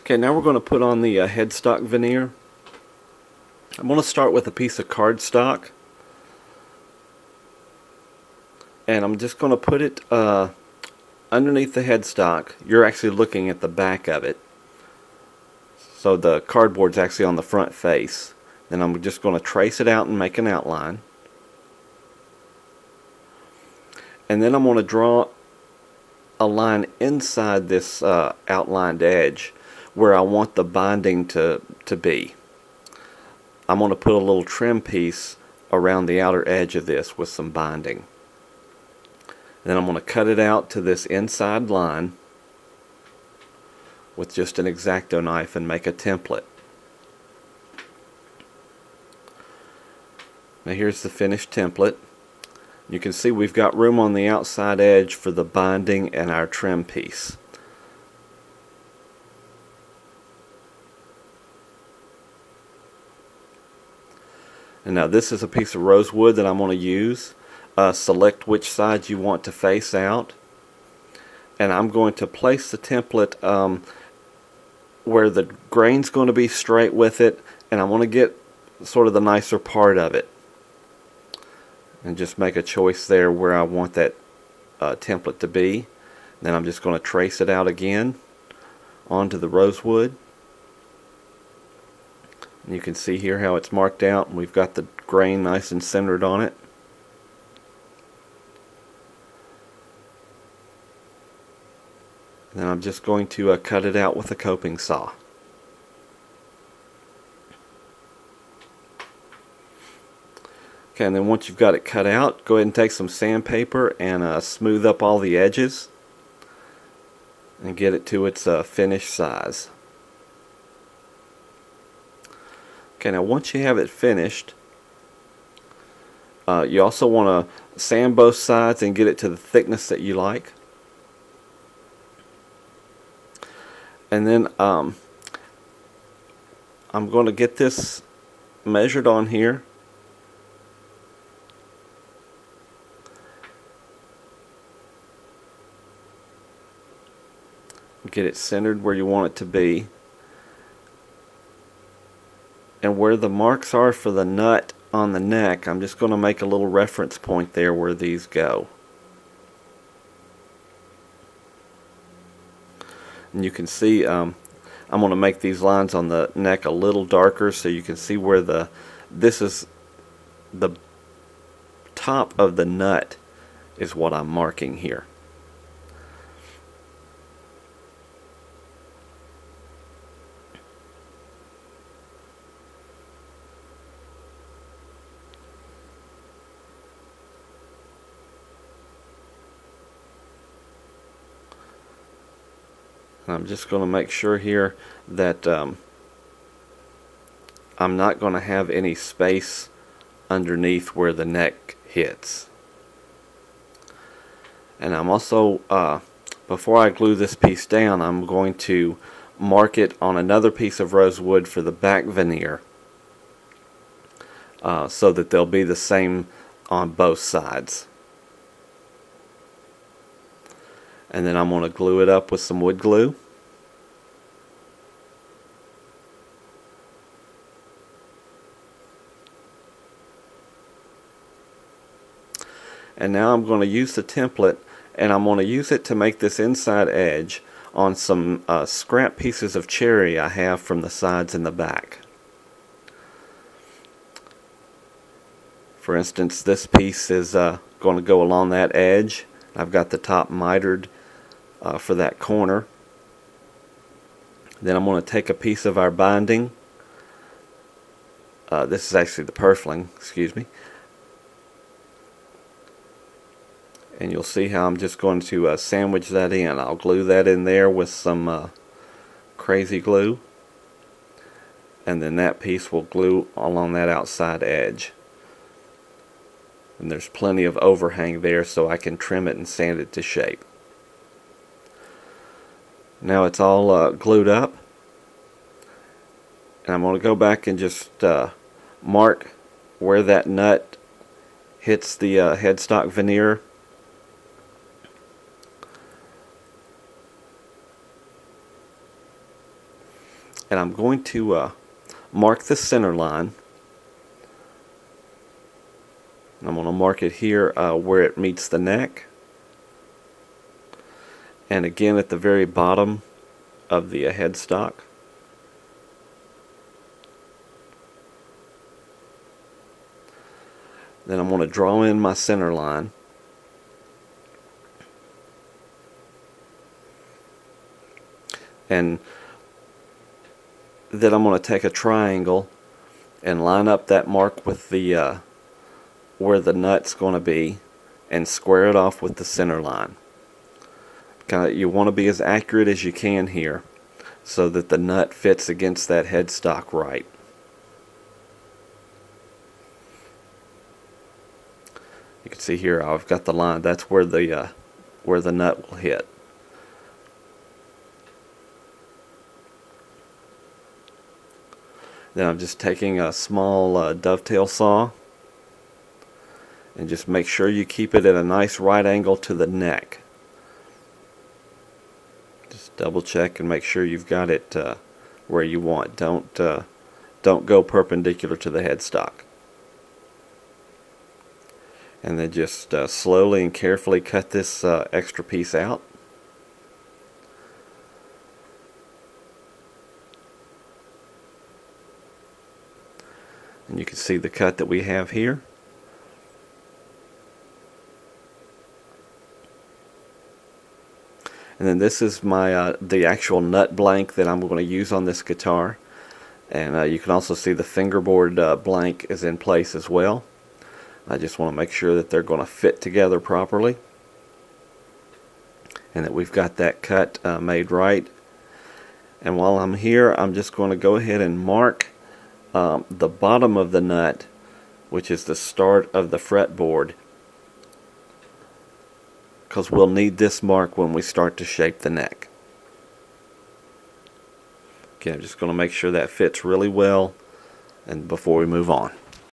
Okay, now we're going to put on the headstock veneer. I'm going to start with a piece of cardstock, and I'm just going to put it underneath the headstock. You're actually looking at the back of it, so the cardboard's actually on the front face. Then I'm just going to trace it out and make an outline, and then I'm going to draw a line inside this outlined edge where I want the binding to be. I'm going to put a little trim piece around the outer edge of this with some binding. Then I'm going to cut it out to this inside line with just an X-Acto knife and make a template. Now here's the finished template. You can see we've got room on the outside edge for the binding and our trim piece. And now this is a piece of rosewood that I'm going to use. Select which side you want to face out, and I'm going to place the template where the grain's going to be straight with it, and I want to get sort of the nicer part of it, and just make a choice there where I want that template to be. Then I'm just going to trace it out again onto the rosewood. And you can see here how it's marked out, and we've got the grain nice and centered on it. Then I'm just going to cut it out with a coping saw. Okay, and then once you've got it cut out, go ahead and take some sandpaper and smooth up all the edges and get it to its finished size. Okay, now once you have it finished, you also want to sand both sides and get it to the thickness that you like. And then I'm going to get this measured on here. Get it centered where you want it to be. And where the marks are for the nut on the neck, I'm just going to make a little reference point there where these go. And you can see I'm going to make these lines on the neck a little darker so you can see where this is the top of the nut is what I'm marking here. I'm just going to make sure here that I'm not going to have any space underneath where the neck hits. And I'm also, before I glue this piece down, I'm going to mark it on another piece of rosewood for the back veneer so that they'll be the same on both sides. And then I'm going to glue it up with some wood glue. And now I'm going to use the template, and I'm going to use it to make this inside edge on some scrap pieces of cherry I have from the sides and the back. For instance, this piece is going to go along that edge. I've got the top mitered for that corner. Then I'm going to take a piece of our binding. This is actually the purfling, excuse me. And you'll see how I'm just going to sandwich that in. I'll glue that in there with some crazy glue. And then that piece will glue along that outside edge. And there's plenty of overhang there so I can trim it and sand it to shape. Now it's all glued up, and I'm going to go back and just mark where that nut hits the headstock veneer. and I'm going to mark the center line. I'm going to mark it here where it meets the neck, and again at the very bottom of the headstock. Then I'm going to draw in my center line. And then I'm going to take a triangle and line up that mark with the where the nut's going to be, and square it off with the center line. You want to be as accurate as you can here, so that the nut fits against that headstock right. You can see here I've got the line. That's where the nut will hit. Then I'm just taking a small dovetail saw, and just make sure you keep it at a nice right angle to the neck. Just double check and make sure you've got it where you want. Don't go perpendicular to the headstock. And then just slowly and carefully cut this extra piece out. And you can see the cut that we have here. And then this is my the actual nut blank that I'm going to use on this guitar. And you can also see the fingerboard blank is in place as well. I just want to make sure that they're going to fit together properly, and that we've got that cut made right. And while I'm here, I'm just going to go ahead and mark the bottom of the nut, which is the start of the fretboard, because we'll need this mark when we start to shape the neck. Okay, I'm just going to make sure that fits really well and before we move on.